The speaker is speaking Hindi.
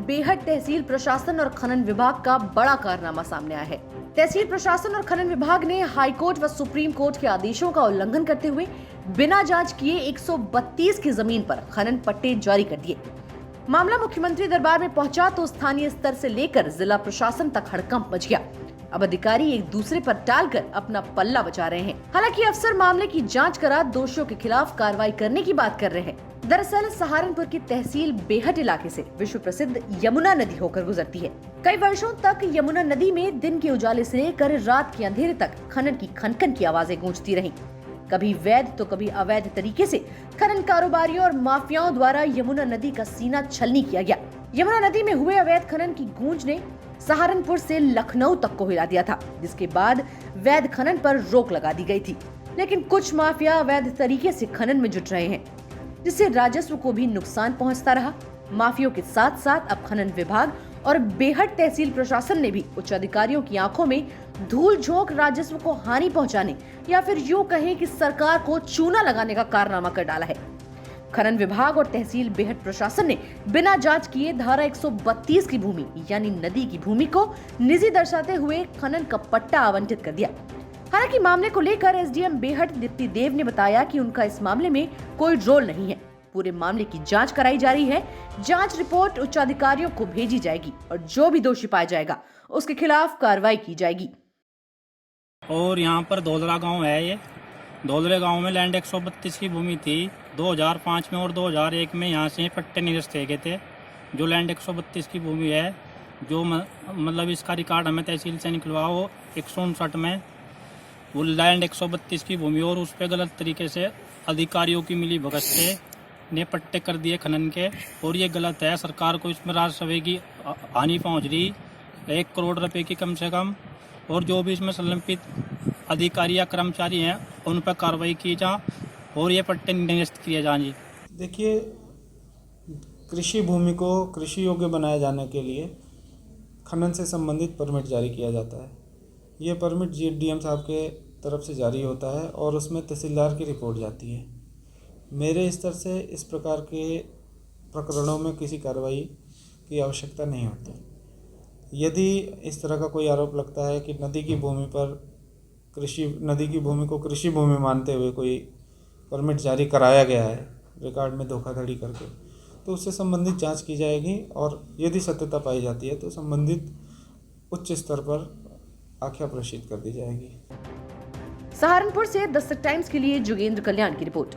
बेहट तहसील प्रशासन और खनन विभाग का बड़ा कारनामा सामने आया है। तहसील प्रशासन और खनन विभाग ने हाईकोर्ट व सुप्रीम कोर्ट के आदेशों का उल्लंघन करते हुए बिना जांच किए 132 की जमीन पर खनन पट्टे जारी कर दिए। मामला मुख्यमंत्री दरबार में पहुंचा तो स्थानीय स्तर से लेकर जिला प्रशासन तक हड़कंप मच गया। अब अधिकारी एक दूसरे पर टालकर अपना पल्ला बचा रहे हैं। हालांकि अफसर मामले की जांच करा दोषियों के खिलाफ कार्रवाई करने की बात कर रहे हैं। दरअसल सहारनपुर की तहसील बेहट इलाके से विश्व प्रसिद्ध यमुना नदी होकर गुजरती है। कई वर्षों तक यमुना नदी में दिन के उजाले से लेकर रात के अंधेरे तक खनन की खनखन की आवाजें गूंजती रहीं। कभी वैध तो कभी अवैध तरीके से खनन कारोबारियों और माफियाओं द्वारा यमुना नदी का सीना छलनी किया गया। यमुना नदी में हुए अवैध खनन की गूंज ने सहारनपुर से लखनऊ तक को हिला दिया था, जिसके बाद वैध खनन पर रोक लगा दी गई थी। लेकिन कुछ माफिया अवैध तरीके से खनन में जुट रहे हैं, जिससे राजस्व को भी नुकसान पहुंचता रहा। माफियों के साथ साथ अब खनन विभाग और बेहट तहसील प्रशासन ने भी उच्च अधिकारियों की आंखों में धूल झोंक राजस्व को हानि पहुंचाने या फिर यूं कहें कि सरकार को चूना लगाने का कारनामा कर डाला है। खनन विभाग और तहसील बेहट प्रशासन ने बिना जांच किए धारा 132 की भूमि यानी नदी की भूमि को निजी दर्शाते हुए खनन का पट्टा आवंटित कर दिया। हालांकि मामले को लेकर एसडीएम बेहट दीप्ति देव ने बताया कि उनका इस मामले में कोई रोल नहीं है। पूरे मामले की जांच कराई जा रही है। जांच रिपोर्ट उच्च अधिकारियों को भेजी जाएगी और जो भी दोषी पाया जाएगा उसके खिलाफ कार्रवाई की जाएगी। और यहाँ पर धोलरा गांव है। ये धोलरे गांव में लैंड 132 की भूमि थी। 2005 में और 2001 में यहाँ से पट्टे निरस्त किए गए थे। जो लैंड 132 की भूमि है, जो मतलब इसका रिकॉर्ड हमें तहसील से निकलवा, वो 159 में वो लैंड 132 की भूमि और उस पर गलत तरीके से अधिकारियों की मिली भगत से ने पट्टे कर दिए खनन के। और ये गलत है। सरकार को इसमें राजस्व की हानि पहुंच रही 1 करोड़ रुपए की कम से कम। और जो भी इसमें संलंबित अधिकारी या कर्मचारी हैं उन पर कार्रवाई की जा और ये पट्टे निरस्त किए जाएं। जी देखिए, कृषि भूमि को कृषि योग्य बनाए जाने के लिए खनन से संबंधित परमिट जारी किया जाता है। ये परमिट डीएम साहब के तरफ से जारी होता है और उसमें तहसीलदार की रिपोर्ट जाती है। मेरे स्तर से इस प्रकार के प्रकरणों में किसी कार्रवाई की आवश्यकता नहीं होती। यदि इस तरह का कोई आरोप लगता है कि नदी की भूमि को कृषि भूमि मानते हुए कोई परमिट जारी कराया गया है रिकॉर्ड में धोखाधड़ी करके, तो उससे संबंधित जांच की जाएगी और यदि सत्यता पाई जाती है तो संबंधित उच्च स्तर पर आख्या प्रेषित कर दी जाएगी। सहारनपुर से दस्तक टाइम्स के लिए जोगेंद्र कल्याण की रिपोर्ट।